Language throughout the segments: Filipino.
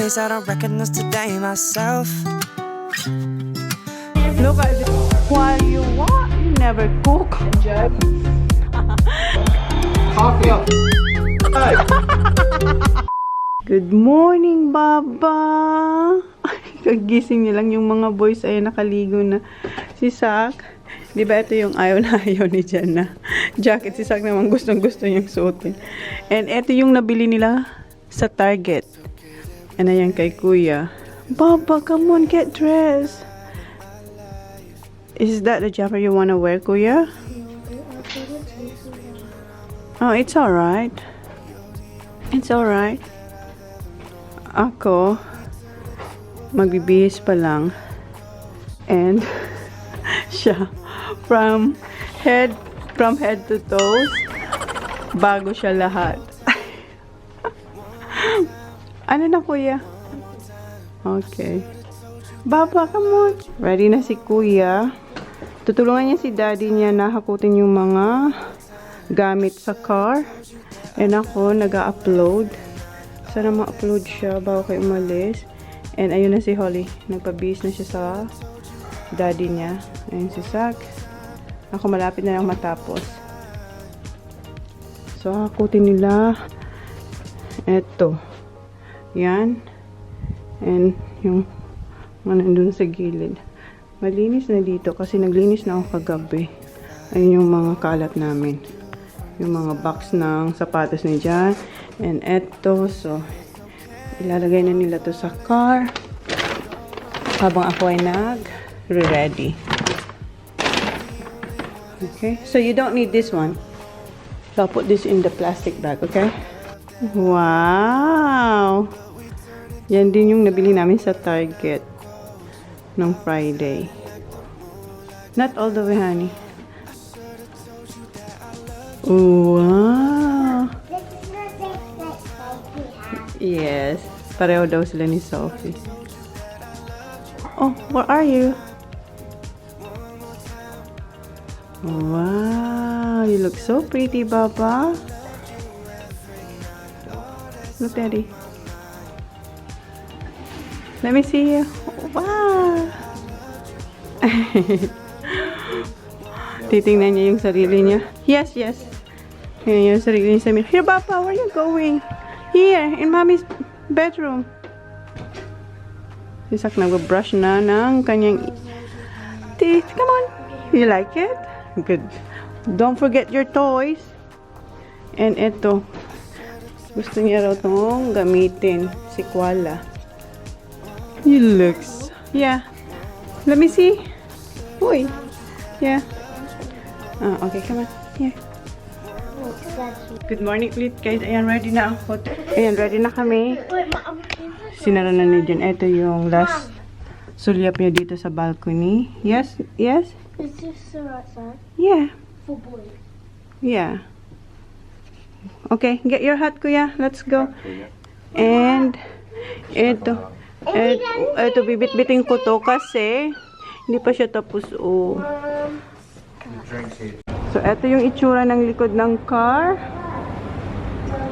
days I don't recognize today myself. Look at this. While you what? You never cook. Coffee up. Good morning, Baba. Kagising niya lang yung mga boys ay nakaligo na. Si Sak, di ba ito yung ayaw na ayaw ni Jan na jacket. Si Sak naman gustong gusto niyang suotin. And ito yung nabili nila sa Target. And ayan kay Kuya. Baba, come on, get dressed. Is that the jumper you wanna wear, Kuya? Oh, it's alright. It's alright. Ako, magbibihis pa lang. And, siya, from head to toes, bago siya lahat. Ano na, Kuya? Okay. Baba, come on. Ready na si Kuya. Tutulungan niya si Daddy niya na hakutin yung mga gamit sa car. And ako, nag-upload. Sana ma-upload siya bago kayo umalis. And ayun na si Holly. Nagpabihis na siya sa Daddy niya. Ayun si Sak. Ako malapit na lang matapos. So, hakutin nila. Eto. Yan. And yung nandun sa gilid. Malinis na dito kasi naglinis na ako kagabi. Ayun yung mga kalat namin. Yung mga box ng sapatos ni Jan. And eto. So, ilalagay na nila to sa car. Habang ako ay nag-ready. Okay. So, you don't need this one. So, I'll put this in the plastic bag. Okay? Wow! Yan din yung nabili namin sa Target ng Friday. Not all the way, honey. Wow! Yes. Pareho daw sila ni Sophie. Oh, where are you? Wow! You look so pretty, Baba. Look, Daddy. Let me see you. Wow! Titingnan niya yung sarili niya. Yes, yes. Yan yung sarili niya sa mirror. Here, Papa, where are you going? Here, in Mommy's bedroom. Si Sak nag-brush na ng kanyang teeth. Come on. You like it? Good. Don't forget your toys. And ito. Gusto niya raw itong gamitin. Si Kuala. You looks. Yeah. Let me see. Uy. Yeah. Okay, come on. Here. Good morning ulit guys. Ayan, ready na ako. Ayan, ready na kami. Sinara na ni Jen. Ito yung last sulyap niya dito sa balcony. Yes? Yes? Is this the right side? Yeah. For boys. Yeah. Okay, get your hat, Kuya. Let's go. And ito. Ito, bibit-bitin ko to kasi hindi pa siya tapos. Oh. So, ito yung itsura ng likod ng car.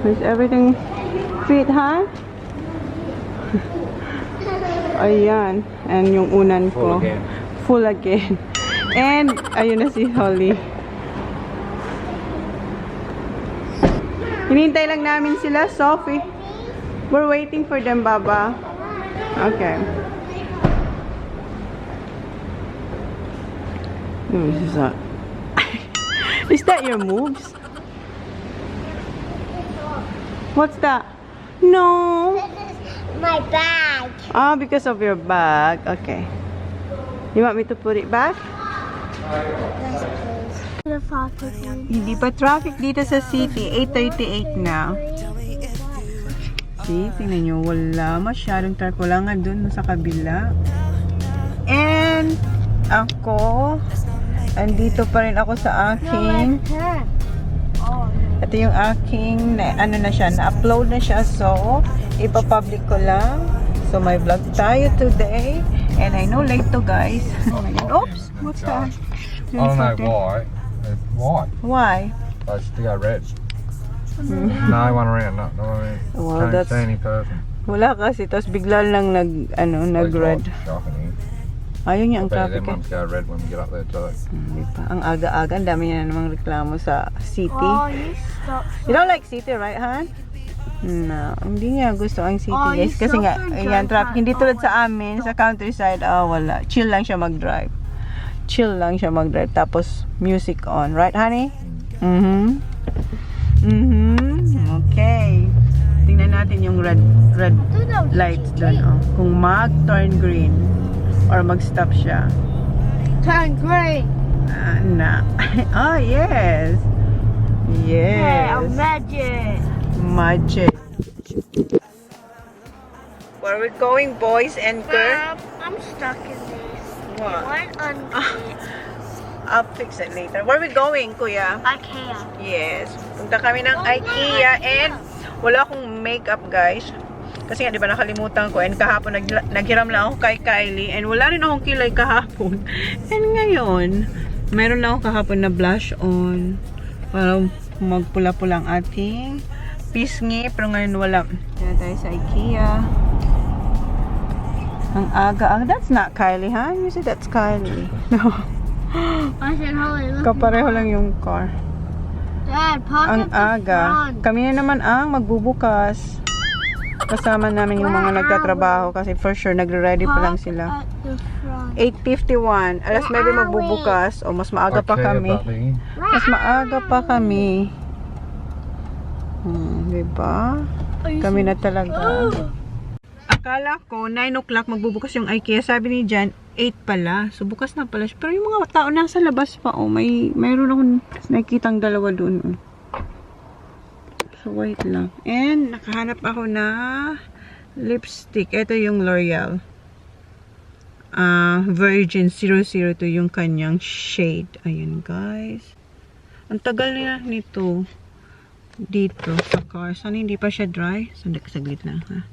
Is everything fit, huh? Ayan. And yung unan ko. Full again. And, ayun na si Holly. Hinihintay lang namin sila, Sophie. We're waiting for them, Baba. Okay. Is that your moves? What's that? No. This is my bag. Ah, because of your bag. Okay. You want me to put it back? The traffic. Hindi pa traffic dito sa city. 8:38 na. See, tingnan nyo. Wala masyadong traffic. Wala nga dun sa kabila. And ako, andito pa rin ako sa aking ito yung aking ano na siya, na-upload na siya, so ipapublic ko lang. So may vlog tayo today and I know late to guys. Oops, what's that? I don't know why. It's white. Why? I just go red. No one around, not around. Well, Can't that's see any person. Wala kasi, tapos bigla lang nag-red. Ayaw niya ang traffic. Ones go red when we get up there too. Diba? Ang aga-aga, ang dami niya namang reklamo sa city. Oh, you stop. You don't like city, right, Han? No, hindi niya gusto ang city, Oh, guys. you Kasi nga, suffer ayan, drive traffic. time. Hindi Oh, tulad sa wala. amin, sa countryside, wala. Chill lang siya mag-drive. Chill lang siya mag-drive. Tapos, music on. Right, honey? Okay. Tingnan natin yung red lights doon, oh. Kung mag-turn green or mag-stop siya. Turn green. Na. Oh, yes. Yeah, Yes. magic. Magic. Where are we going, boys and girls? Mom, I'm stuck in this. What? One unfit. I'll fix it later. Where are we going, kuya? IKEA. Yes. Punta kami ng IKEA and wala akong makeup, guys. Kasi nga, di ba, nakalimutan ko. And kahapon, naghiram lang ako kay Kylie. And wala rin akong kilay kahapon. And ngayon, meron lang ako kahapon na blush on. Para magpula-pula ang ating pisngi. Pero ngayon wala. Kaya tayo sa IKEA. Ang aga. That's not Kylie, huh? You said that's Kylie. No. I said, Holly, look. Kapareho lang yung car. Dad, park Ang at the aga. front. Kami na naman ang magbubukas. Kasama namin yung mga nagtatrabaho kasi for sure nagre-ready pa lang Park sila. at the front. 8:51. Alas 9 magbubukas. O mas maaga pa kami. Mas maaga pa kami. Diba? Kami na talaga. Akala ko 9 o'clock magbubukas yung IKEA. Sabi ni Jan, 8 pala. So bukas na pala siya. Pero yung mga tao nasa labas pa. Oh, mayroon akong nakikitang dalawa doon. Oh. So wait lang. And nakahanap ako na lipstick. Ito yung L'Oreal. Virgin 002 yung kanyang shade. Ayan, guys. Ang tagal nito dito sa car. Sana hindi pa siya dry. Saglit lang, ha.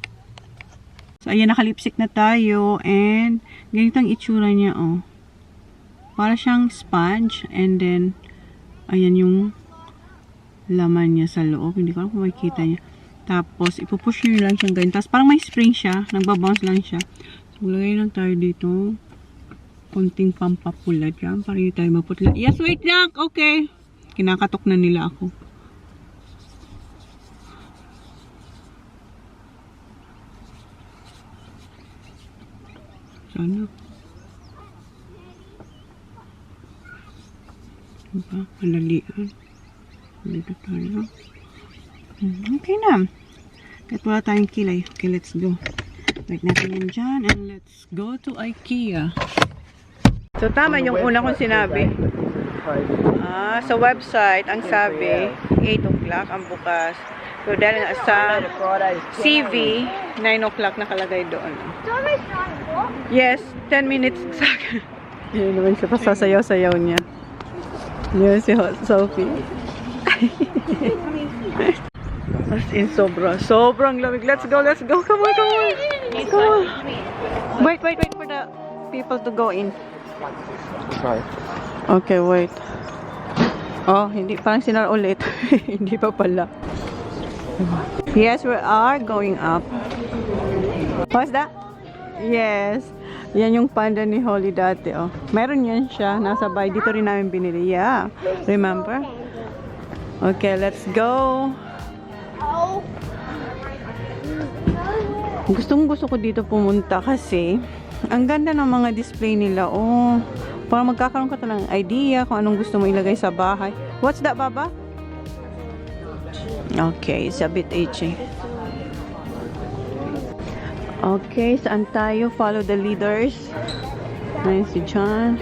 So, ayan, nakalipstick na tayo. And, ganito ang itsura niya, oh. Para siyang sponge. And then, ayan yung laman niya sa loob. Hindi ko alam kung makikita niya. Tapos, ipupush nyo lang siyang ganyan. Tapos, parang may spring siya. Nagbabounce lang siya. So, lagay lang tayo dito. Konting pampapula dyan. Para hindi tayo maputla. Yes, wait lang! Okay. Kinakatok na nila ako. Sana. Diba? Malalian. Dito tayo. Okay na. Kahit wala tayong kilay. Okay, let's go. Wait natin yan dyan. And let's go to IKEA. So, tama yung una kong sinabi. Sa website, ang sabi, 8 o'clock ang bukas. So, dahil nga sa CV, 9 o'clock nakalagay doon. Yes, 10 minutes exact. Yun naman siya, pasasayaw-sayaw niya. Yun si Sophie. As in, sobrang lamig. Let's go. Come on. Let's go. Wait for the people to go in. Okay, wait. Oh, hindi, parang sinar ulit. Hindi pa pala. Yes, we are going up. What's that? Yes. Yan yung panda ni Holly dati, oh. Meron yan siya. Nasa bahay. Dito rin namin binili. Yeah. Remember? Okay, let's go. Gusto ko dito pumunta kasi ang ganda ng mga display nila. Oh, para magkakaroon ka ng idea kung anong gusto mo ilagay sa bahay. What's that, Baba? Okay, it's a bit itchy. Okay, saan tayo? Follow the leaders. Ayan si John.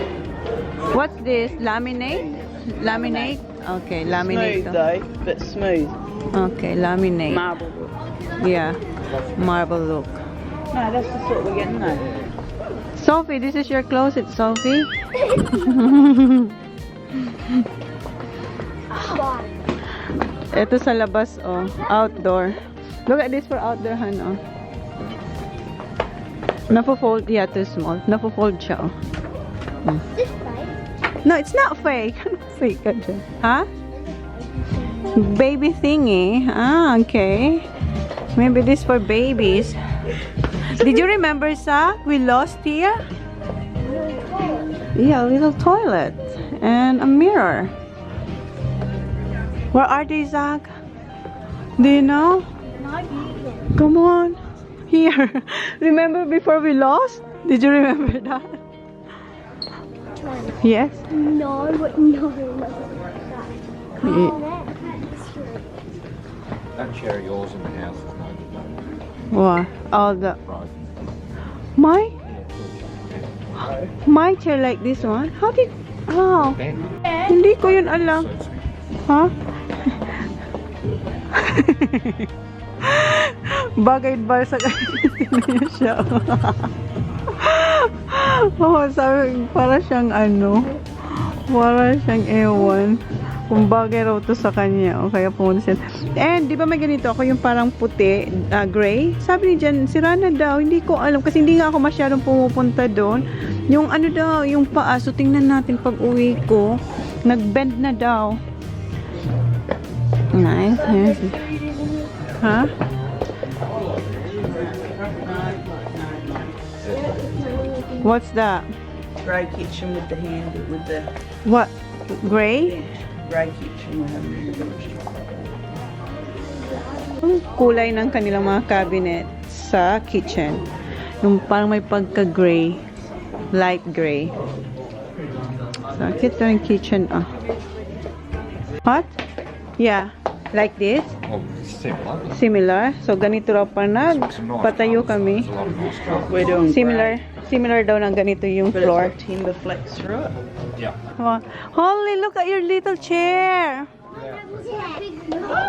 What's this? Laminate? Laminate? Okay, laminate. Smooth though, but smooth. Okay, laminate. Marble look. Yeah, marble look. No, that's the sort we're getting though. Sophie, this is your closet, Sophie. Ito sa labas, oh. Outdoor. Look at this for outdoor, Han, oh. Napo-fold. Yeah, too small. Napo-fold siya, oh. This fake? No, it's not fake. Ano fake ka dyan? Ha? Baby thingy. Ah, okay. Maybe this for babies. Did you remember, Zach? We lost here? Yeah, a little toilet and a mirror. Where are they, Zach? Do you know? Come on. Here. Remember before we lost? Did you remember that? Yes? No. That chair of yours in the house is no good. What? All the... Right. My chair like this one? How did... How? Ben. Hindi ko yun alam. Huh? Bagay ba sa kanya siya? Oh, sabi, para siyang ano, para siyang ewan. Kung bagay raw to sa kanya, o kaya pumunta siya. And, di ba may ganito ako, yung parang puti, gray? Sabi ni Jan, sira na daw. Hindi ko alam, kasi hindi nga ako masyadong pumupunta doon. Yung ano daw, yung paa, so tingnan natin pag uwi ko, nag-bend na daw. Nice, yes. Huh? What's that? Grey kitchen with the hand, with the What? Gray? grey kitchen we're having. Ang kulay ng kanilang mga cabinet sa kitchen. Yung parang may pagka-gray. Light gray. So, cute yung kitchen. What? Yeah. Like this? Oh, it's similar. Similar. So, ganito raw pa patayo kami. There's a lot of nice colours. We're doing Similar. Similar daw ng ganito yung but it's floor. got timber flex through it. Yeah. Wow. Holly, look at your little chair.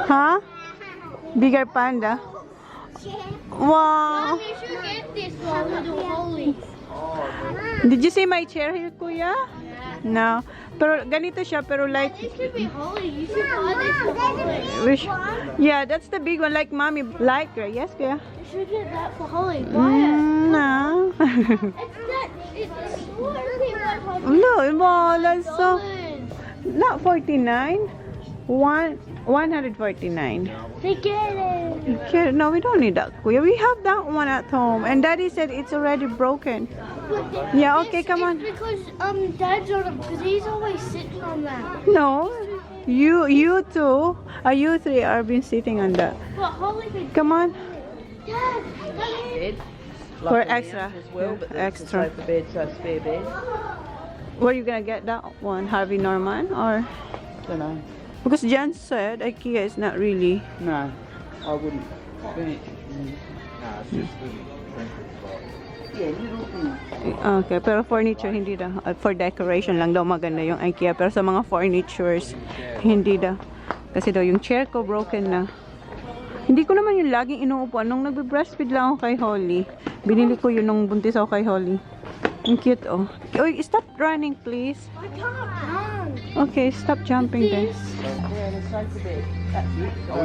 Huh? Bigger panda. Wow. You should get this one with the Holy. Did you see my chair here, Kuya? No. Pero ganito siya, pero like... This should be Holy. You should buy this for Holy. Wish, yeah, that's the big one, like mommy. Like her. Yes, Kuya? You should get that for Holy. Buy it. No. It's that. It's working like No, well, that's so... $100. Not 49. 149. They get it. Okay, no, we don't need that, Kuya. We have that one at home. And Daddy said it's already broken. Yeah, okay, come on. It's because Dad's on it because he's always sitting on that. No, you two, you three are been sitting on that. But Holy could. Come on, Dad, come here. Bed. For Like the extra. lounge as well, Yeah, but there's extra. a sofa bed, so a spare bed. where you gonna get that one? Harvey Norman or? Don't know. Because Jan said IKEA is not really. No, I wouldn't. Furniture. No, it's just little trinkets like. Yeah, little things. Okay, pero furniture hindi daw. For decoration lang daw maganda yung IKEA. Pero sa mga furnitures, hindi daw. Kasi daw yung chair ko broken na. Hindi ko naman yung laging inuupuan. Nung nagbe-breastfeed lang ako kay Holly, binili ko yun nung buntis ako kay Holly. Ang cute, oh. Oy, stop running, please. I can't run. Okay, stop jumping then. Yeah, the sofa bed. That's it. So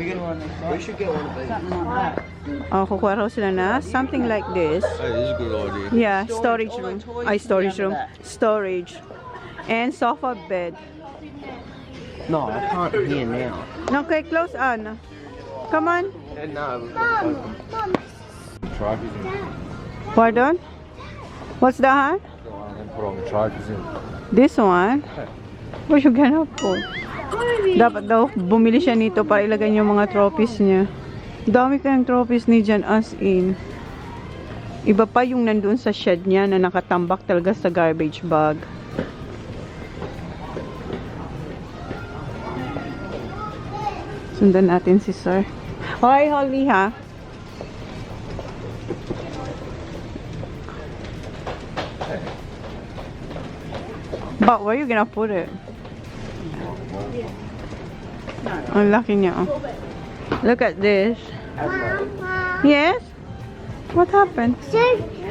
we should get one of these. Something like that. Oh, kukuha raw sila na something like this. That is a good idea. Yeah, storage All room. the toys Ay, can storage be room. under that. Storage. And sofa bed. No, I can't hear now. Okay, close on. Come on. Mom. Trophies in. Pardon? What's that? Go on and put all the trophies in. This one? Where you gonna put? Dapat daw bumili siya nito para ilagay niya yung mga trophies niya. Dami kayang trophies ni Jan as in. Iba pa yung nandun sa shed niya na nakatambak talaga sa garbage bag. Sundan natin si Sir. Hoy, Holly ha. But where you gonna put it? Ang laki niya, oh. Look at this. Yes? What happened? So,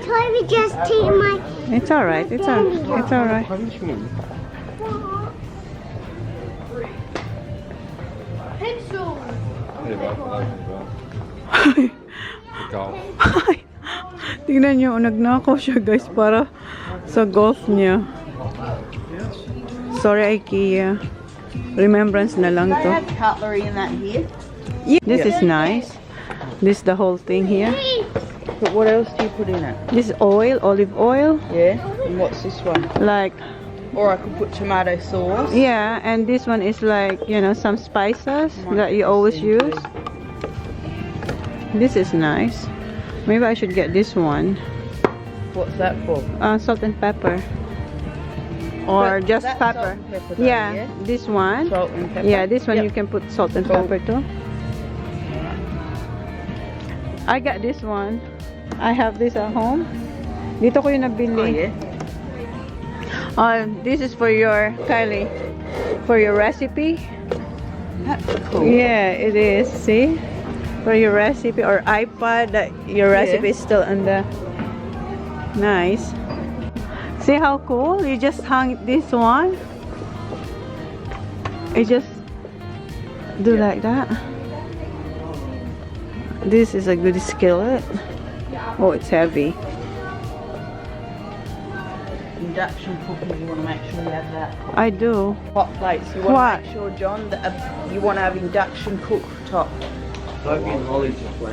Toby just take my It's alright. It's alright. pencil. Yeah, but open as well. The goal. Tingnan nyo, nagnakaw siya guys para sa golf niya. Sorry IKEA. Remembrance na lang They to. have cutlery in that here. Yeah, this is nice. This the whole thing here. But what else do you put in it? This is oil, olive oil. Yeah. And what's this one? Like, Or I could put tomato sauce. yeah, and this one is like, you know, some spices that you always use. This is nice. Maybe I should get this one. What's that for? Salt and pepper. Or But just that's pepper. salt and pepper though, Yeah, this one. Salt and pepper. Yeah, this one Yep. you can put salt and Cool. pepper too. I got this one. I have this at home. Dito ko yung Oh nabili. yeah. This is for your, Kylie, for your recipe. That's cool. Yeah, it is. See? For your recipe or iPad, that your recipe is still on the... Nice. See how cool? You just hung this one. You just do like that. This is a good skillet. Oh, it's heavy. Induction cooking, you want to make sure you have that. I do. Hot plates, you want What? to make sure, John, that you want to have induction cooktop.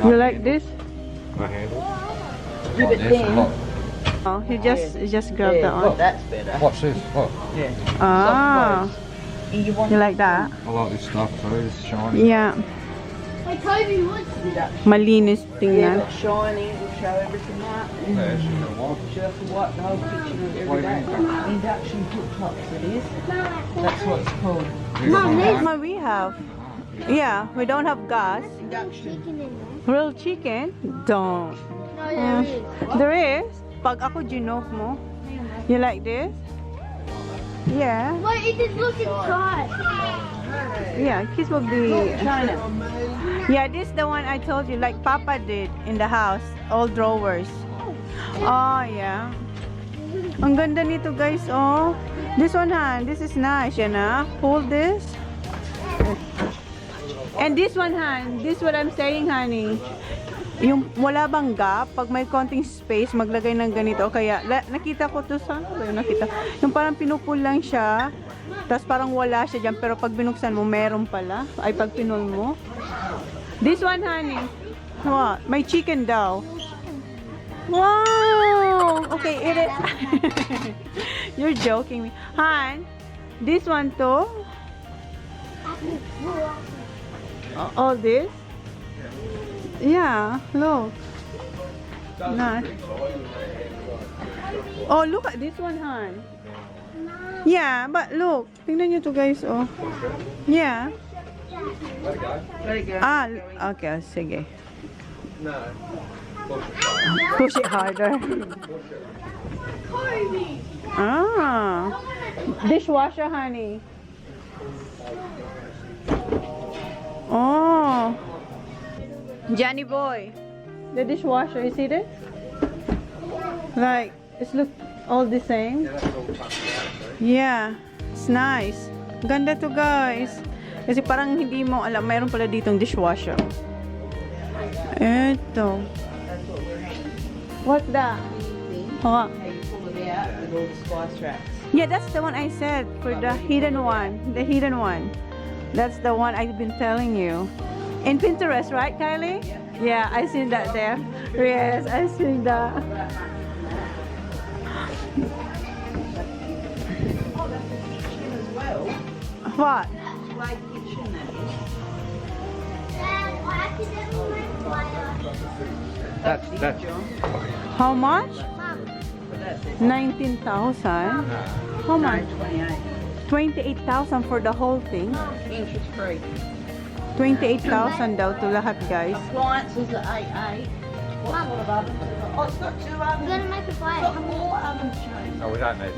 You like this? My hand. Give it then. Oh, you just grab Yeah, that look, one. that's better. What's this? What? Yeah. Ah, You want you like that? I like this stuff too. It's shiny. Yeah, I told you once. induction. malinis Yeah, tingnan. look, shiny, we'll show everything out. Yeah, it's just a while. Show us what the whole kitchen of every day. Induction cooktops it is. That's what it's called. Mama, we have. Yeah, we don't have gas. Induction. Real chicken? Don't. No, there is. There is. Pag ako ginok mo. You like this? Yeah. Wait, it just look inside. Yeah, kids will be... Chona. Yeah, this is the one I told you, like Papa did in the house. All drawers. Oh, yeah. Ang ganda nito, guys, oh. This one, Han, this is nice, yan ah. Pull this. And this one, Han, this is what I'm saying, honey. Yung wala bang gap, pag may konting space, maglagay ng ganito. Kaya, nakita ko to sa, nakita. Yung parang pinupul lang siya, tapos parang wala siya dyan, pero pag binuksan mo, meron pala. Ay, pag pinul mo. This one, honey. What? May chicken daw. Wow! Okay, eat it. You're joking me. Han, this one too? All this? Yeah, look. Nice. Oh, look at this one, Han. Yeah, but look. Tingnan nyo to, guys, oh. Yeah. Let it go. Ah, okay, sige. Push it harder. Ah. Dishwasher, honey. Oh. Johnny boy. The dishwasher, you see this? Like, it's look all the same. Yeah. It's nice. Ganda to, guys. Kasi parang hindi mo alam, mayroon pala ditong dishwasher. Eto. What's that? Huh? Hey, you pull it out with all the spice racks. Yeah, that's the one I said for the hidden one. The hidden one. That's the one I've been telling you. In Pinterest, right, Kylie? Yeah, I seen that there. Yes, I seen that. What? Display kitchen, that is. That's John. How much? But that's it. 19,000. How much? 28. 28,000 for the whole thing. Interest free. 28,000 daw to lahat, guys. Appliances are 88. What sort of oven? Oh, it's got 2 ovens. I'm gonna make a fire. It's got 4 ovens, Shane. No, we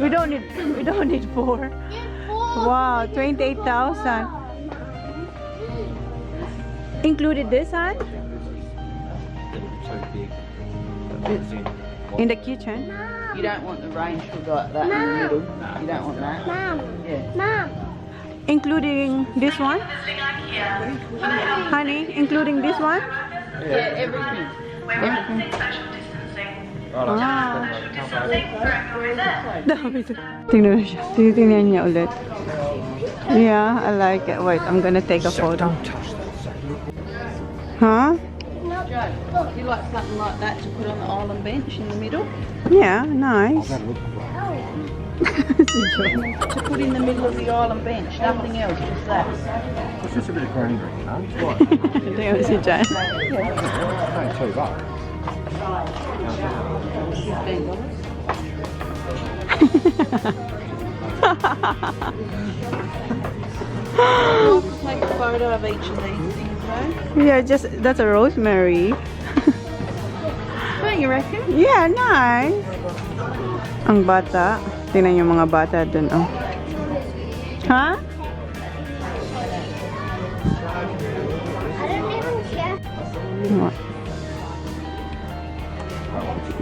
don't need that. We don't need 4. Wow, 28,000. Included this, huh? So big. In the kitchen. You don't want the range to go like that in the middle. You don't want that. Mom, Yeah. Mom. Including this one? Honey, including this one? Yeah, everything. Ah. Dami to. Tingnan na siya. Titingnan niya ulit. Yeah, I like it. Wait, I'm gonna take a photo. Huh? Joe, you like something like that to put on the island bench in the middle? Yeah, nice. To put in the middle of the island bench, nothing else, just that. It's just a bit of greenery, you know? It's like, Ito yung si Jan. it's only $2. We'll take a photo of each of these things though. Yeah, just, that's a rosemary. Don't you reckon? Yeah, nice. Ang bata. Tingnan yung mga bata dun, oh. Ha? I don't even care. What?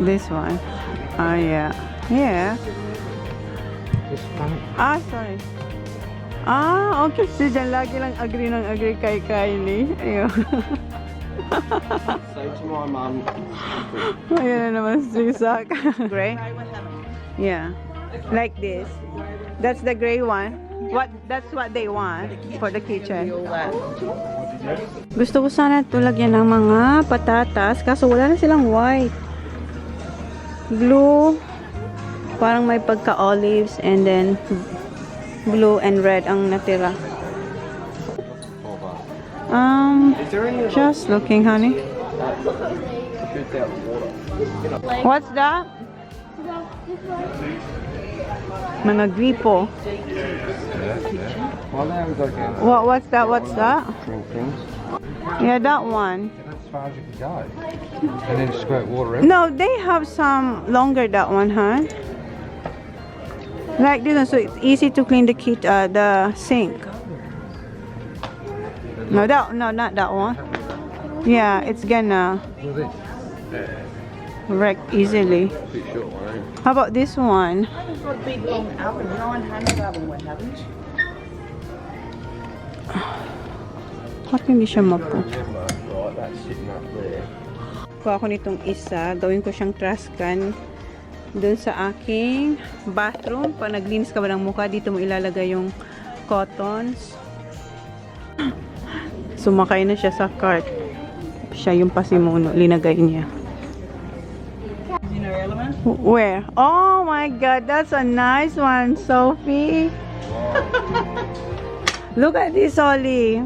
This one. Oh, yeah. Yeah. It's funny. Ah, sorry. Ah, okay. Si Jan lagi lang agree ng agree kay Kylie. Ayun. Say to my mum. Ayan na naman si Zach. Gray? Yeah. Like this. That's the gray one. That's what they want for the kitchen. Gusto ko sana ito lagyan ng mga patatas kaso wala na silang white. Blue. Parang may pagka-olives and then blue and red ang natira. Just looking, honey. What's that? Mga gripo. Well, now we've got to get What's that? What's that? drink things. Yeah, that one. That's as far as you can go. And then squirt water out. No, they have some longer that one, huh? Like this one, so it's easy to clean the the sink. No, not that one. Yeah, it's gonna What's this? wreck easily. Bit short one, eh? How about this one? I've got a big long oven, 900 oven we haven't. Bakit hindi siya mapo? Remember, right, that's sitting up there. Kuha ko nitong isa, gawin ko siyang trash can dun sa aking bathroom. Pag naglinis ka ba ng mukha, dito mo ilalagay yung cottons. Sumakay na siya sa cart. Siya yung pasimuno, linagay niya. In her element. Where? Oh my God, that's a nice one, Sophie. Look at this, Ollie.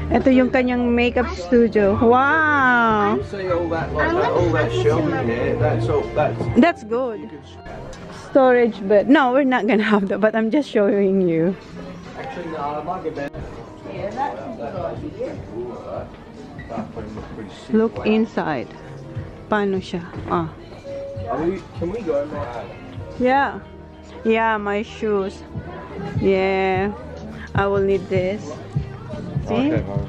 Ito yung kanyang makeup studio. Wow. See all that, like that, all that shelving there. That's good. Storage bed. No, we're not gonna have that, but I'm just showing you. Actually, no, I like it better. Yeah, that's a good idea. Look inside. Paano siya? Ah. Can we go, mate? Yeah. Yeah, my shoes. Yeah. I will need this. See? Okay, Mum.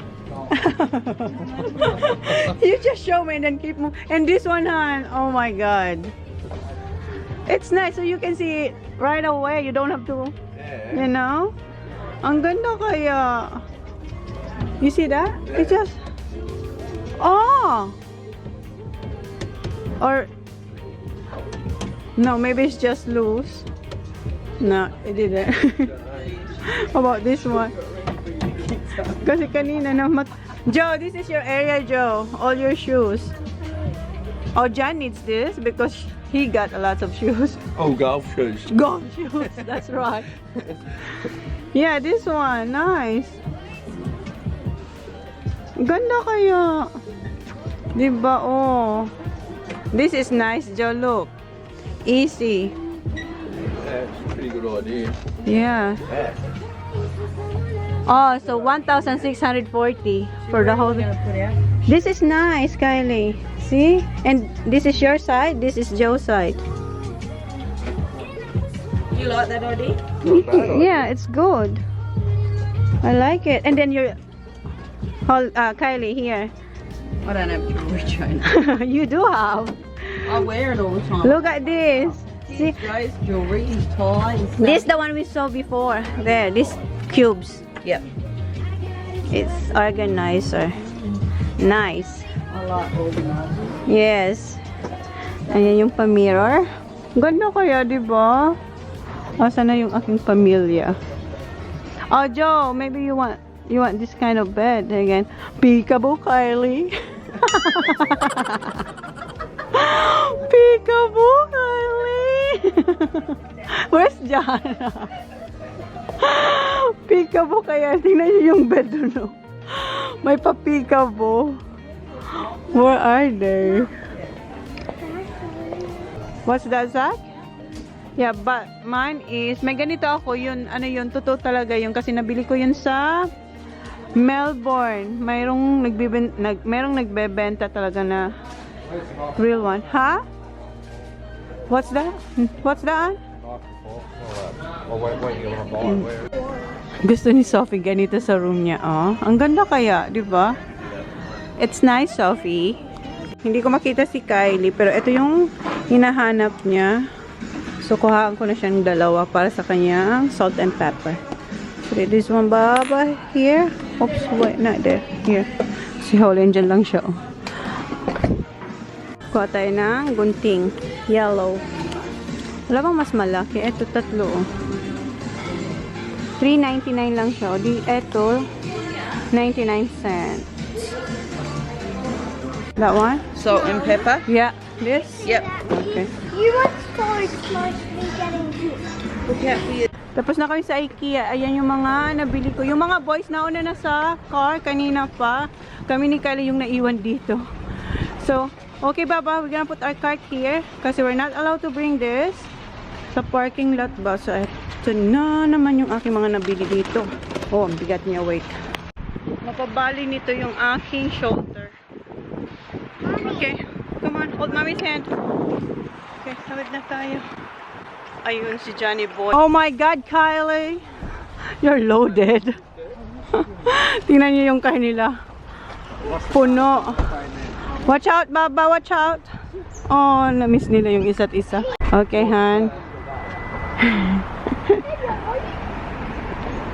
You just show me and then keep moving. And this one, hon. Oh my God. It's nice so you can see it right away. You don't have to, you know? Ang ganda kaya. You see that? It just, oh! Or, no, maybe it's just loose. No, it didn't. How about this one? Kasi kanina na Joe, this is your area, Joe. All your shoes. Oh, John needs this because he got a lot of shoes. Oh, golf shoes. Golf shoes, that's right. Yeah, this one, nice. Ganda kaya. Diba, oh. This is nice, Joe, look. Easy. That's a pretty good idea. Yeah. Oh, so 1,640 for the whole. This is nice, Kylie. See? And this is your side, this is Joe's side. You like that idea? Yeah, it's good. I like it. And then your Kylie here. I don't have jewelry, Chona. You do have. I wear it all the time. Look at this. See? Joe's jewelry, his tie, and stuff. This is the one we saw before. There, these cubes. Yep. It's organizer. Nice. I like organizing. Yes. Ayan yung pa-mirror. Ganda kaya, di ba? Asan na yung aking pamilya? Oh, Joe, maybe you want this kind of bed again. Peekaboo, Kylie. Peekaboo, Kylie! Where's Jana? Peekaboo kaya. Tingnan niyo yung bed doon. No? May pa-peekaboo. Where are they? What's that, Zach? Yeah, but mine is, may ganito ako yun, ano yun, totoo talaga yun kasi nabili ko yun sa Melbourne. Mayroong nagbebenta talaga na real one. Ha? What's that? What's that? Gusto ni Sophie ganito sa room niya, oh. Ang ganda kaya, di ba? It's nice, Sophie. Hindi ko makita si Kylie, pero ito yung hinahanap niya. So, kuhaan ko na siyang dalawa para sa kanyang salt and pepper. So, this one, Baba, here. Oops, wait, not there. Here. Si Holland, dyan lang siya, oh. Kuha tayo ng gunting. Yellow. Wala bang mas malaki? Ito, tatlo, oh. $3.99 lang siya. O, di, ito, 99 cents. That one? Salt and pepper. Yeah. This? Yep. Okay. You want storage mostly getting this. Look out for you. Tapos na kami sa IKEA. Ayan yung mga nabili ko. Yung mga boys nauna na sa car. Kanina pa. Kami ni Kylie yung naiwan dito. So, okay, Baba. We're gonna put our cart here. Kasi we're not allowed to bring this sa parking lot ba. So, ito na naman yung aking mga nabili dito. Oh, ang bigat niya. Wait. Mapabali nito yung aking shoulder. Okay. Come on. Hold Mommy's hand. Okay. Tawid na tayo. Ayun si Johnny Boy. Oh my God, Kylie! You're loaded. Tingnan niyo yung kanila. Puno. Watch out, Baba. Watch out. Oh, na-miss nila yung isa't isa. Okay, Han.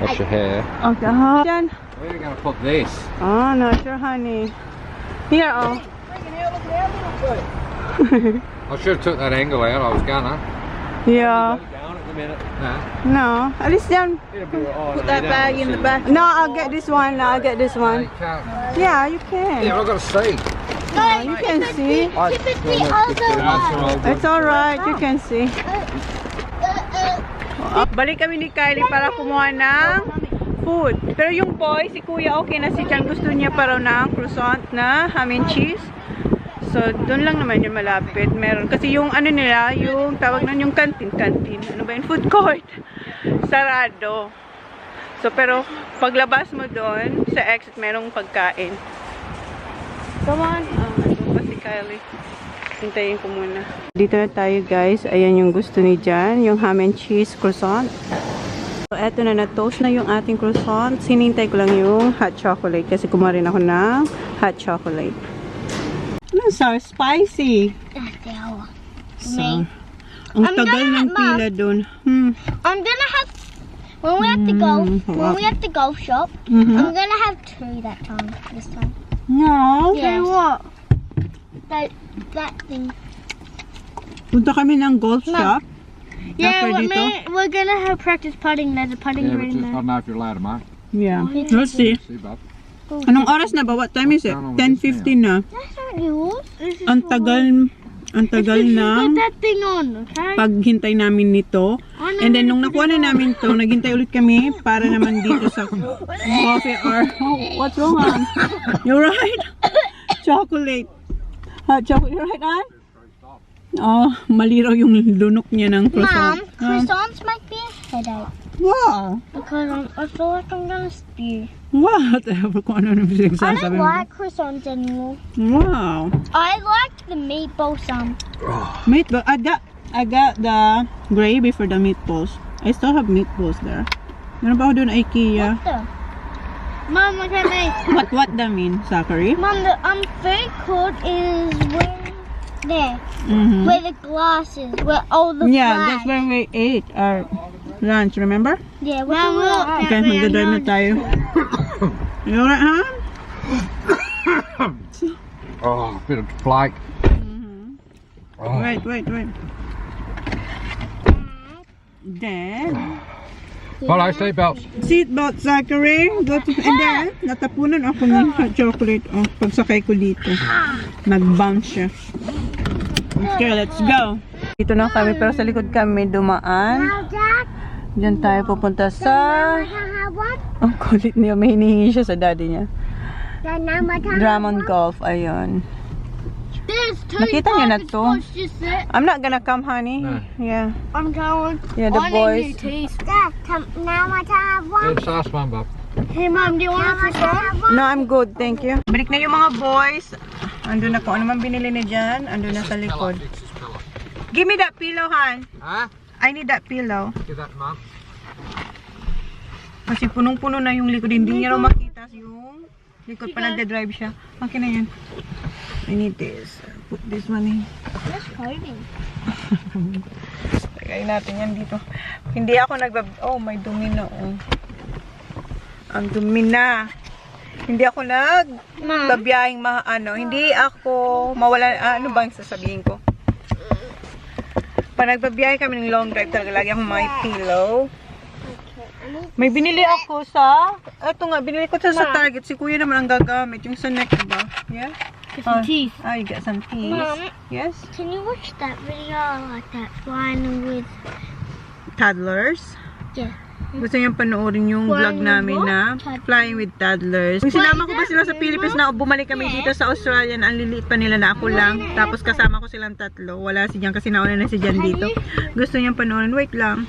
That's your hair. Okay, Han. Where are you going to put this? Oh, not sure, honey. Here, oh. I should have took that angle out. I was gonna. Yeah. Down at the minute. Nah. No. At least down. Put that bag in the back. No, I'll get this one. No, I'll get this one. You can't. Yeah, you can. Yeah, I've got to see. No, You can see. keep it the other one. It's alright. You can see. Balik kami ni Kylie para kumuha ng food. Pero yung boy, si Kuya, okay na si Chan. Gusto niya pa raw ng croissant na ham and cheese. So, doon lang naman yung malapit. Meron. Kasi yung ano nila, yung tawag nun yung canteen. Ano ba yung food court? Sarado. So, pero paglabas mo doon, sa exit, merong pagkain. Come on. Doon pa si Kylie. Hintayin ko muna. Dito na tayo, guys. Ayan yung gusto ni Jan. Yung ham and cheese croissant. So, eto na, na-toast na yung ating croissant. Sinintay ko lang yung hot chocolate. Kasi kumuha rin ako ng hot chocolate. Ano, so spicy. So, ang tagal ng pila dun. I'm gonna have when we have to go when we have to go shop. I'm gonna have two that time. This time. No, say Yes. what? That thing. Punta kami ng golf shop. Yeah, After dito? we're gonna have practice putting. There's a putting Yeah, but green just, I there. don't know if you're allowed to, mate. Yeah. Let's see. See, bub. Anong oras na ba? What time is it? 10:15 na. That's not yours. This is Ang tagal Put ng that thing on, okay? paghintay namin nito. And then, nung nakuha na namin to, naghintay ulit kami para naman dito sa coffee or... Oh, what's wrong, Ann? You're right? Chocolate. Hot chocolate. You're right, Ann? Oh, mali raw yung lunok niya ng croissant. Mom, croissants make me a headache Wow. because I feel like I'm gonna spew. Whatever kung ano naman I don't sinasabi mo. like croissants anymore. Wow. I like the meatball some. Meatball. I got the gravy for the meatballs. I still have meatballs there. Meron pa ako doon IKEA. Mom, look at me. What that mean, Zachary? Mom, the food court is there, where the glasses, where all the Yeah, flags. that's where we ate our lunch, remember? Yeah, Mom, look. Okay, magdadrive na tayo. You alright, huh? Oh, a bit of flake. Oh. Wait. Then, Follow, seatbelts. Seatbelt, Zachary. Go to, and then, natapunan ako ng chocolate pagsakay ko dito. Nag-bounce siya. Okay, let's go. Dito na kami, pero sa likod kami dumaan. Diyan tayo pupunta sa... Ang kulit niya, may hinihingi siya sa daddy niya. Drummond Golf, ayun. Nakita niyo na to. I'm not gonna come, honey. No. Yeah. I'm going. Yeah, the boys. Dad, now I have one. It's last one, Bob. Hey, Mom, do you want to some? No, I'm good, thank you. Balik na yung mga boys. Andun na ko. Ano man binili ni Jan? Andun na sa likod. Give me that pillow, Han. Huh? I need that pillow. Give that to Mum. Kasi punong-puno na yung likod. Hindi niya raw makita yung likod pa nagda-drive siya. Okay na yan. I need this. Put this one in. That's hiding. Lagay natin yan dito. Hindi ako oh, may dumi na. Oh. Ang dumi na. Hindi ako nagbabiyahing hindi ako mawala, ano ba yung sasabihin ko? Pag nagbabiyahe kami ng long drive talaga, lagi akong may pillow. May binili ako sa, binili ko sa Target. Si kuya naman ang gagamit. Yung sa neck ba? Yeah? Some teeth. You got some teeth. Mom, Yes? can you watch that video like that flying with... Toddlers? Yeah. Gusto niyang panoorin yung vlog namin na Flying with Toddlers. Kung sinama ko ba sila sa Philippines na bumalik kami dito sa Australia na ang liliit pa nila na ako lang. Tapos kasama ko silang tatlo. Wala si Jan kasi nauna na si Jan dito. Gusto niyang panoorin. Wait lang.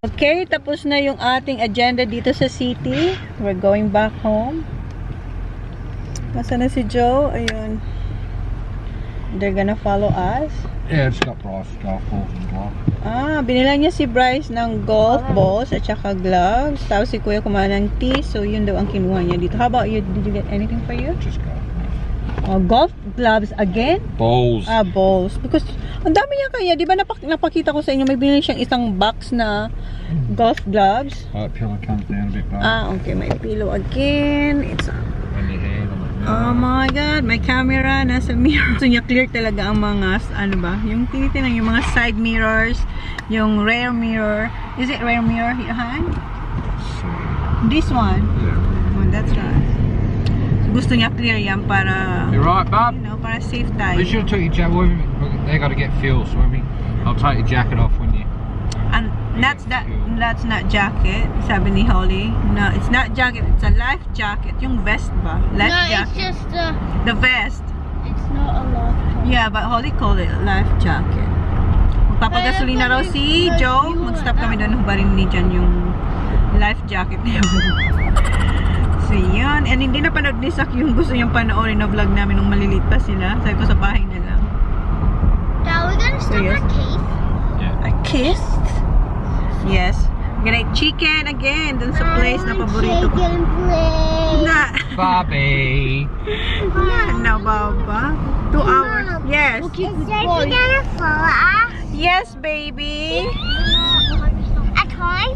Okay, tapos na yung ating agenda dito sa city. We're going back home. Nasaan na si Joe? Ayun. They're gonna follow us. Yeah, it's got Bryce golf balls and gloves. Binila niya si Bryce ng golf balls at saka gloves. Tapos si Kuya kumain ng tea. So, yun daw ang kinuha niya dito. How about you? Did you get anything for you? Just golf. Golf gloves again? Balls. Balls. Because, ang dami niya kaya. Di ba napakita ko sa inyo, may binili siyang isang box na golf gloves. Pillow comes down a bit, Bob. Okay. May pillow again. It's And your hand on it. oh my God, may camera nasa mirror. So niya clear talaga ang mga, yung tinitinang yung mga side mirrors, yung rear mirror. Is it rear mirror, Han? This one? Yeah. Oh, that's right. So, gusto niya clear yan para, You right, Bob? para safe tayo. We should have took your jacket with me. They got to get fuel, so I'll take your jacket off when you... And that's not jacket, sabi ni Holly. No, it's not jacket, it's a life jacket. Yung vest ba? Life jacket. It's just The vest. It's not a life jacket. Yeah, but Holly called it life jacket. Magpapagasolina raw si Joe. Mag-stop kami doon. Hubarin ni Jan yung life jacket niya. So, yun. And hindi na panood ni Sak yung gusto niyang panoorin na vlog namin nung maliliit pa sila. Sabi ko sa bahay na lang. Now we're gonna stop yes. at Keith. A kiss? Yes. We're gonna eat chicken again dun sa place na paborito ko. Chicken place. Na. Bobby! Na, Baba. 2 hours. Yes. Is Daddy gonna follow us? Yes, baby. At home?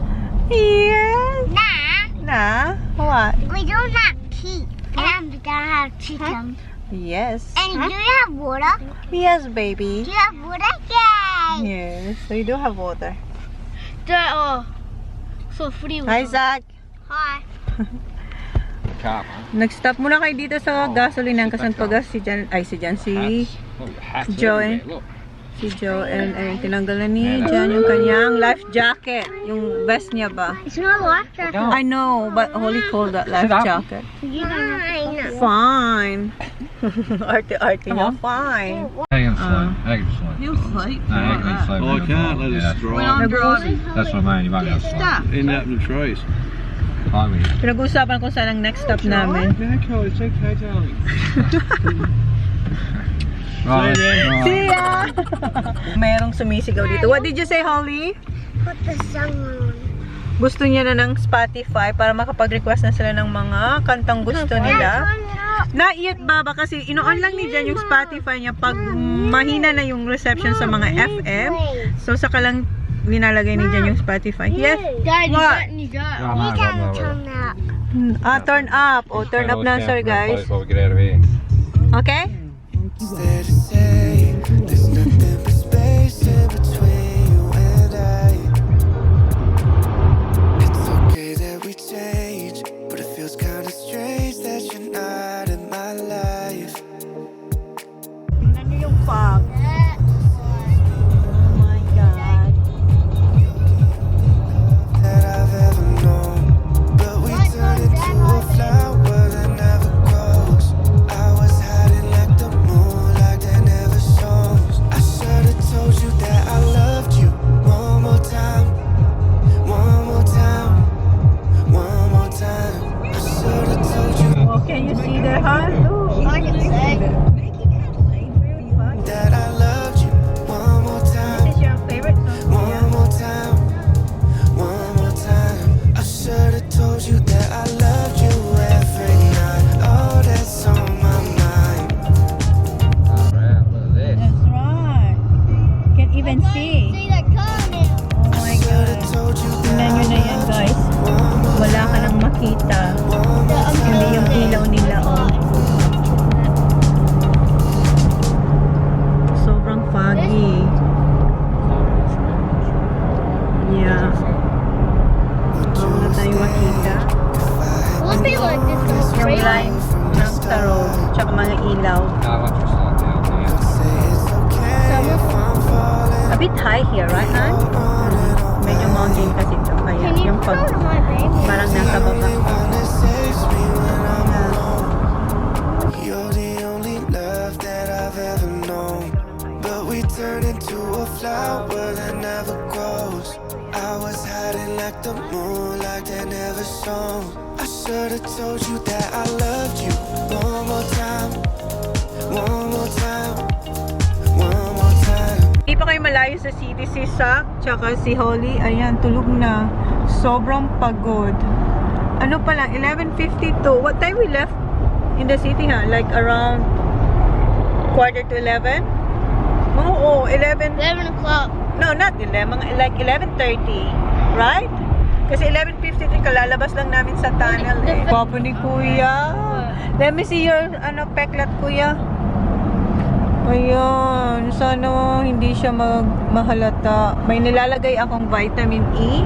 Yes. Nah. Na? What? We do not keep. And we're gonna have chicken. Yes. And do you have water? Yes, baby. Do you have water? Yay! Yes. So you do have water. So free Hi, Zach. Hi. Car, Nag-stop muna kayo dito sa gasolinahan kasi pagas si Joe and tinanggal na ni Jan yung kanyang life jacket. Yung vest niya ba? It's not a life jacket. I know, but Holly called that life jacket. Fine. Fine. Arte-arte niya. Fine. How you gonna sleep? How you gonna sleep? You sleep. No, how you gonna sleep? Oh, I can't let us drive. That's what I mean, you won't be able to sleep. End up in the trees. I mean, Pinag-uusapan ko saan ang next stop namin. No, Carl, it's okay, darling. right, See ya! Merong sumisigaw dito. What did you say, Holly? Put the song on. Gusto niya na ng Spotify para makapag-request na sila ng mga kantang gusto nila. Not yet, Baba, kasi ino-on lang ni Jan yung Spotify niya pag mahina na yung reception sa mga FM. So, saka lang nilalagay ni Jan yung Spotify. Yes? Dad, What? you got. No, no, no, no, Turn up. Turn up. Oh, turn up na, sorry guys. Before we get out of here. Okay? There to say there's nothing but space in between you and I. even see. See that car now. Oh my God. Tingnan nyo na yan, guys. Wala ka nang makita. Hindi yung ilaw nila, oh. Sobrang foggy. Yeah. Wala tayong makita. Will it be like this on the Yung street? light ng sa road, tsaka mga ilaw. No, I just start down here. A bit high here, right, Han? Medyo mountain kasi ito. Kaya Can you yung put pag... on my baby? Parang nasa baba. You're the only love that I've ever known. But we turned into a flower that never grows. I was hiding like the moonlight that never shone. I should have told you that I loved you. One more time. One more time. One more time. Hindi pa kayo malayo sa city, si Sak, tsaka si Holly. Ayan, tulog na. Sobrang pagod. Ano pa lang, 11:52. What time we left in the city, ha? Like around quarter to 11? Oo, 11. 11 o'clock. No, not 11. Like 11:30. Right? Kasi 11:53 kalalabas lang namin sa tunnel eh. Papa ni Kuya. Let me see your peklat, Kuya. Ayan. Sana hindi siya mahalata. May nilalagay akong vitamin E.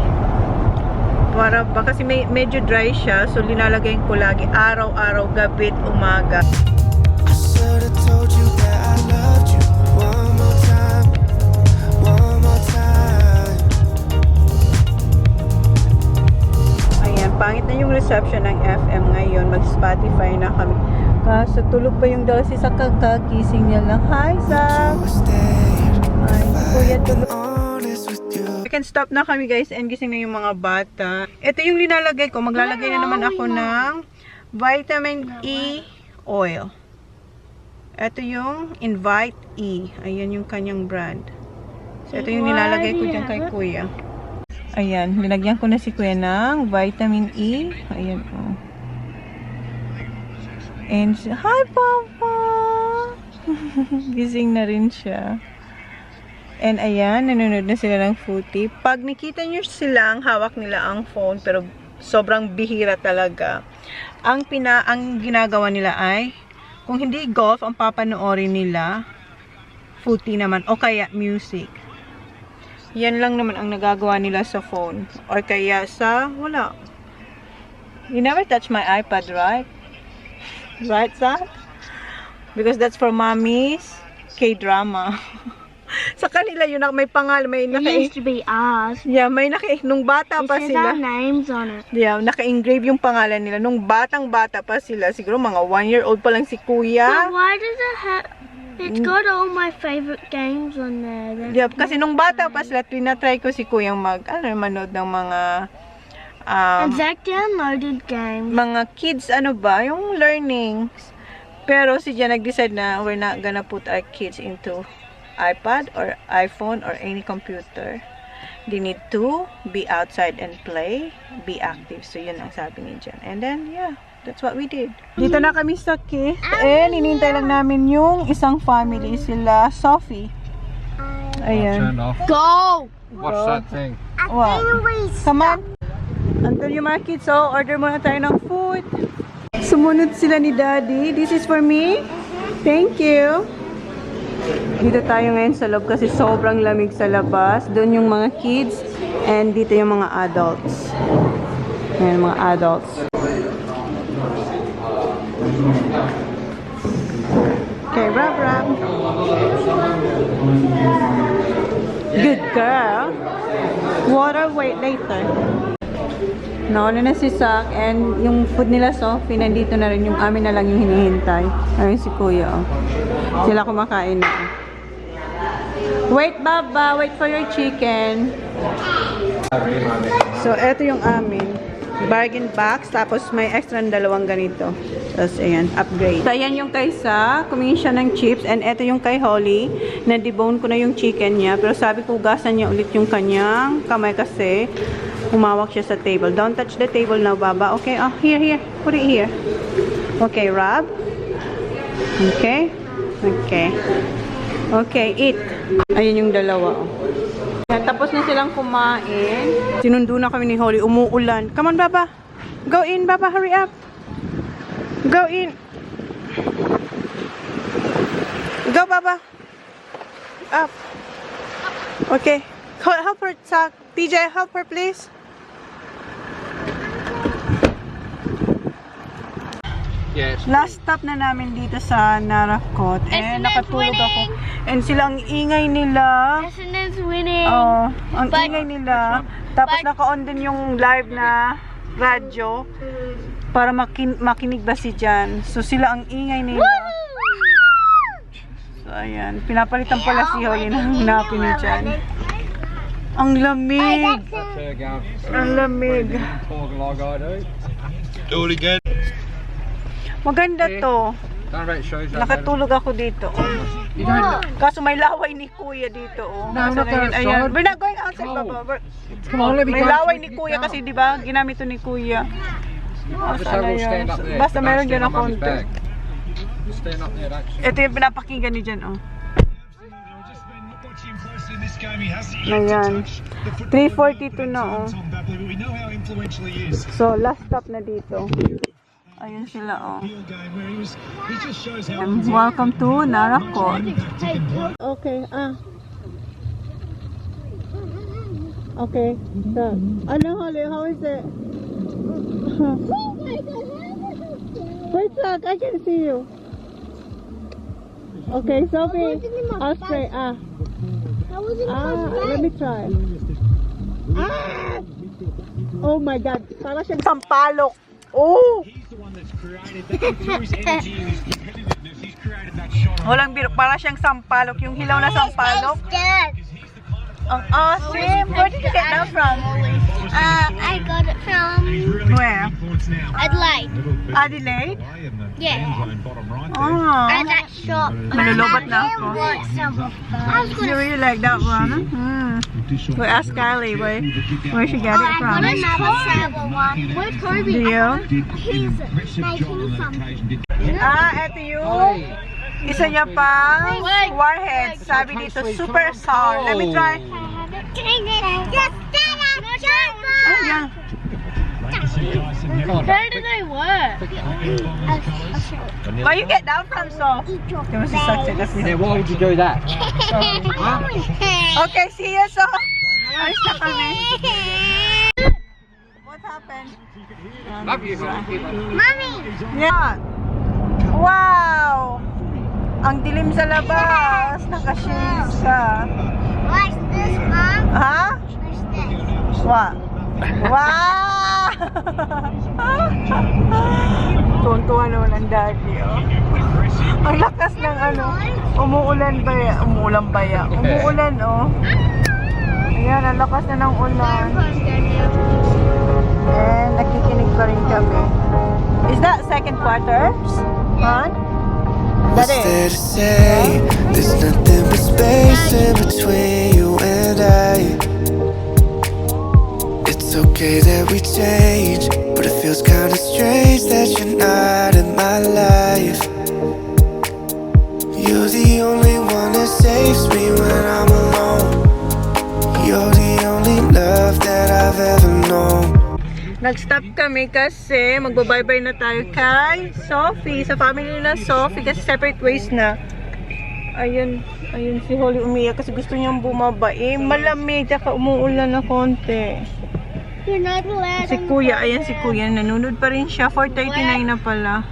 Para ba kasi medyo dry siya. So linalagay ko lagi. Araw-araw, gabi, umaga. I should have told you that I loved you. One more time. One more time. Ayan, pangit na yung reception ng FM ngayon. Mag-Spotify na kami. Kaso tulog pa yung dalawa si Sak, kakagising niya lang. Hi, Sak! Ay, si Kuya tulog. Honest with you. We can stop na kami, guys, and gising na yung mga bata. Ito yung linalagay ko. Maglalagay na naman ako ng vitamin E oil. Ito yung Invite E. Ayan yung kanyang brand. So, ito yung nilalagay ko dyan kay Kuya. Ayan, nilagyan ko na si Kuya ng vitamin E. Ayan, oh. And, hi, Papa! Gising na rin siya. And, ayan, nanonood na sila ng footy. Pag nakita nyo silang hawak nila ang phone, pero sobrang bihira talaga. Ang ginagawa nila ay, kung hindi golf ang papanoorin nila, footy naman, o kaya music. Yan lang naman ang nagagawa nila sa phone. Or kaya sa, wala. You never touch my iPad, right? Right, Zach? Because that's for mommy's K-drama. Sa kanila yun, may pangalan, may It used to be ours. Yeah, may nung bata It pa says sila. our names on it. Yeah, naka-engrave yung pangalan nila. Nung batang-bata pa sila, siguro mga 1-year-old pa lang si Kuya. But why does it have... It's got all my favorite games on there. That's Yeah, kasi nung bata pa sila, tinatry ko si Kuyang manood ng mga and Zach downloaded games. mga kids, yung learnings. Pero si Jan nag-decide na we're not gonna put our kids into iPad or iPhone or any computer. They need to be outside and play, be active. So yun ang sabi ni Jan. And then, yeah, that's what we did. Dito na kami sa Kiss. And inintay lang namin yung isang family, sila Sophie. Ayan. Turned off. Go! Watch that thing. Wow. Come on. Until yung mga kids, so order muna tayo ng food. Sumunod sila ni Daddy. This is for me. Thank you. Dito tayo ngayon sa loob kasi sobrang lamig sa labas. Doon yung mga kids and dito yung mga adults. Ayan, mga adults. Okay, rub. Good girl. Water, wait later. Nauna na si Sak and yung food nila Sophie, nandito na rin, yung amin na lang yung hinihintay. Ayun si Kuya, oh. Sila kumakain na. Wait, Baba. Wait for your chicken. So, eto yung amin. Bargain box. Tapos, may extra ng dalawang ganito. Tapos, ayan. Upgrade. So, ayan yung kay Sak. Kumingin siya ng chips. And eto yung kay Holly. Na-debone ko na yung chicken niya. Pero sabi ko, gasan niya ulit yung kanyang kamay kasi humawak siya sa table. Don't touch the table now, Baba. Okay? Oh, here. Put it here. Okay, Rob. Okay. Okay, eat. Ayun yung dalawa. Oh. Yan, tapos na silang kumain. Sinundo na kami ni Holly. Umuulan. Come on, Baba. Go in, Baba. Hurry up. Go in. Go, Baba. Up. Okay. Help her, TJ. Help her, please. Yeah, Last stop na namin dito sa Narakot. And nakatulog ako. And sila ang ingay nila. Essendon's winning. Ang ingay nila. Tapos naka-on din yung live na radyo para makinig ba si Jan. So sila ang ingay nila. So ayan. Pinapalitan pala si Holly ng napi ni Jan. Ang lamig. Ang lamig. Do it again. Maganda to. Nakatulog ako dito. Kaso may laway ni Kuya dito. No, I'm not going outside. We're not going outside, Baba. Come on, let me May go. laway ni Kuya kasi, di ba? Ginamit to ni Kuya. Just have a stand up there. Basta meron dyan Stand ako. on his bag. Stand up there, actually. Ito yung pinapakinggan ni Jan, oh. Ayan. 3:42 na, oh. So, last stop na dito. Ayun sila, oh. Welcome to Narakot. Okay, Okay. So, ano, Holly? How is it? Wait, look, I can see you. Okay, Sophie. I'll spray. Let me try. Oh my God. Parang siyang sampalok. Oh! Walang biro. Parang siyang sampalok. Yung hilaw na sampalok. Ang awesome. Where did you get that from? I got it from Where? Adelaide. Adelaide? Yeah. Oh. At that shop. Malulubat na ako. You really like that one? We ask Kylie where she get it from. I got another sour one. Where's Toby? Do you? He's making some. Ito yung isa niya pang warhead. Sabi dito, super sour. Let me try. Ayan. Where do they work? Where you get that from, so? There was a suction. Yeah, why would you do that? Okay, see you, so. Alis na kami. What happened? Love you. Mommy! Yeah. Wow! Ang dilim sa labas. Naka-shades ka. What's this, Mom? Ha? What's this? What? Wow! Tuntuan naman ang daddy, oh. Ang lakas ng ano. Umuulan, oh. Ayan, ang lakas na ng ulan. And nakikinig pa rin kami. Is that second quarter? Huh? That What's there to is. say? There's nothing but space in between you and I. It's okay that we change, but it feels kinda strange that you're not in my life. You're the only one that saves me when I'm alone. You're the only love that I've ever known. Nag-stop kami kasi magbabaybay na tayo kay Sophie, sa family na Sophie kasi separate ways na. Ayun si Holly umiyak kasi gusto niyang bumaba. Malamig, tsaka umuulan na konti. You're not allowed. Si Kuya, ayan si Kuya, nanonood pa rin siya, 4:39 na pala.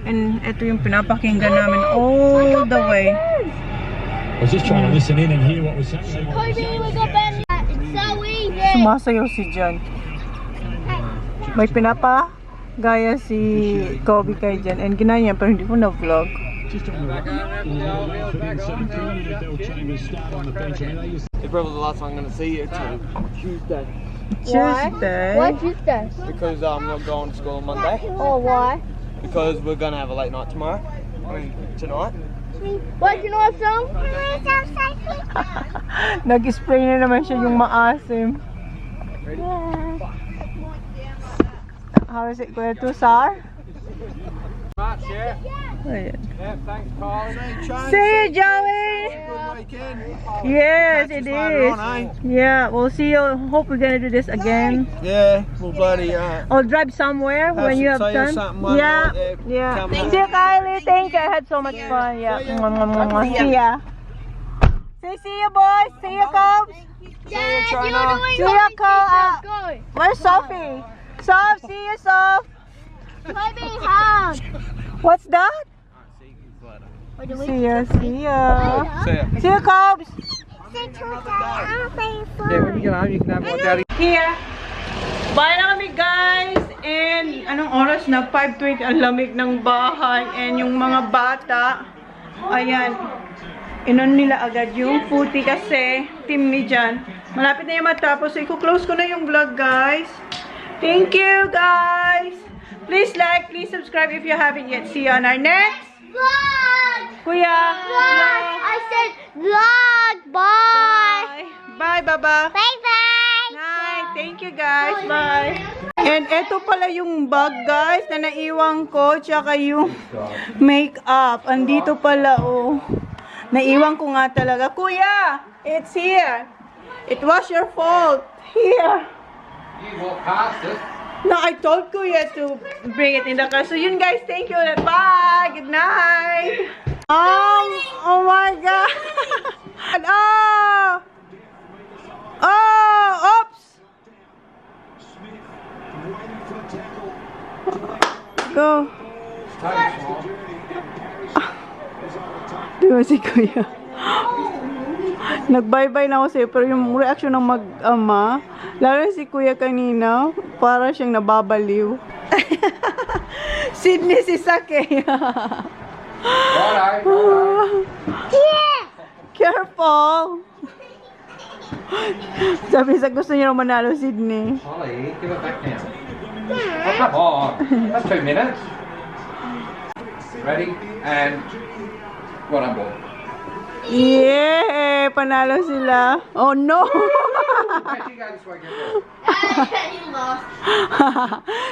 And ito yung pinapakinggan namin all the way. I was just trying to listen in and hear what was happening. Kobe, we got Ben. It's so easy. Sumasayaw si Jan. May pinapagaya si Kobe kay Jan and ginaya pero hindi ko na-vlog. It's probably the last time I'm going to see you till Tuesday. Tuesday? Why Tuesday? Because I'm not going to school on Monday. Oh, why? Because we're going to have a late night tomorrow. Tonight. What, you know what song? Nag-spray na naman siya yung maasim. How is it, Kuya? Too sour? Much, yeah. Ayan. Yeah, thanks, Carly. See you, Joey. Yes, it is. Yeah, we'll see you. Hope we're gonna do this again. Yeah, we'll bloody I'll drive somewhere when you have some tea or time. something one Yeah, night there. yeah. Come See on. you, Kylie. Thank you. I had so much fun. Yeah. See ya. Say see you, boys. See you, Cobbs. Dad, See you, Cobbs. Where's Sophie? Soph, see you, Soph. My big hug. What's that? See ya, see ya. See you, Cobbs. Yeah, when you get home, you can have my daddy. Here. Bye na kami, guys. And anong oras na? 5:20. Ang lamig ng bahay. And yung mga bata, ayan, inon nila agad yung puti kasi team ni Jan. Malapit na yung matapos. So, i-close ko na yung vlog, guys. Thank you, guys. Please like, please subscribe if you haven't yet. See you on our next Vlog. Kuya. Vlog. I said vlog. Bye. Bye, Baba. Bye-bye. Night. Thank you, guys. Bye. And eto pala yung bag, guys, na naiwan ko. Tsaka yung makeup. Andito pala, oh. Naiwan ko nga talaga. Kuya, it's here. It was your fault. Here. You walk past it. No, I told Kuya to bring it in the car. So yun, guys, thank you. Bye. Good night. Oh my God. Oh. Oh, oops. Go. Di ba si Kuya? Nag-bye-bye na ako sa'yo, pero yung reaction ng mag-ama, lalo si Kuya kanina, para siyang nababaliw. Sydney si Sasakyan. Yeah. Careful! Sabi sa gusto niya naman manalo, Sydney. Holly, give it back now. Oh, come on. That's 2 minutes. Ready? And... Well done, boy. Yeah! Panalo sila. Oh no! Actually, go this way, go.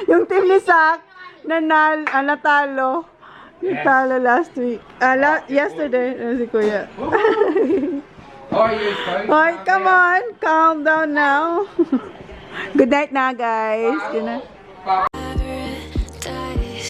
Yung team ni Sak na natalo. Natalo last week. Yesterday. Si Kuya. Oh, you coach. Alright, come on. Calm down now. Good night na, guys. Good night.